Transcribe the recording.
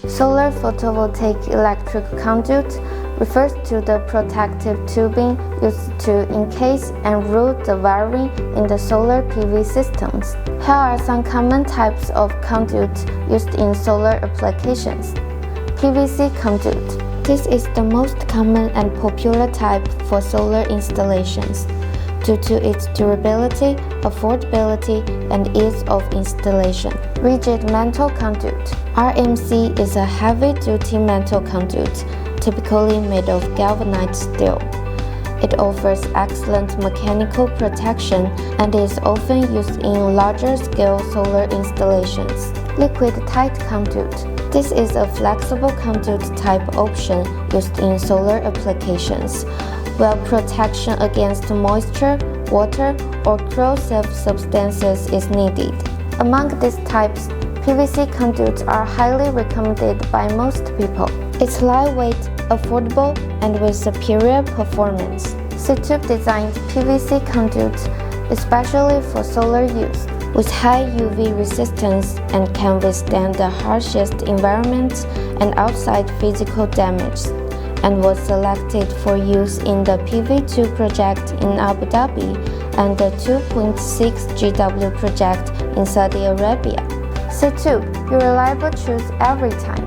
Solar photovoltaic electric conduit refers to the protective tubing used to encase and route the wiring in the solar PV systems. Here are some common types of conduits used in solar applications. PVC conduit. This is the most common and popular type for solar installations due to its durability, affordability, and ease of installation. Rigid metal conduit. RMC is a heavy-duty metal conduit typically made of galvanized steel. It offers excellent mechanical protection and is often used in larger-scale solar installations. Liquid tight conduit. This is a flexible conduit type option used in solar applications, where protection against moisture, water, or corrosive substances is needed. Among these types, PVC conduits are highly recommended by most people. It's lightweight, affordable, and with superior performance. Ctube designed PVC conduits especially for solar use, with high UV resistance and can withstand the harshest environments and outside physical damage, and was selected for use in the PV2 project in Abu Dhabi and the 2.6 GW project in Saudi Arabia. Ctube, your reliable choice every time.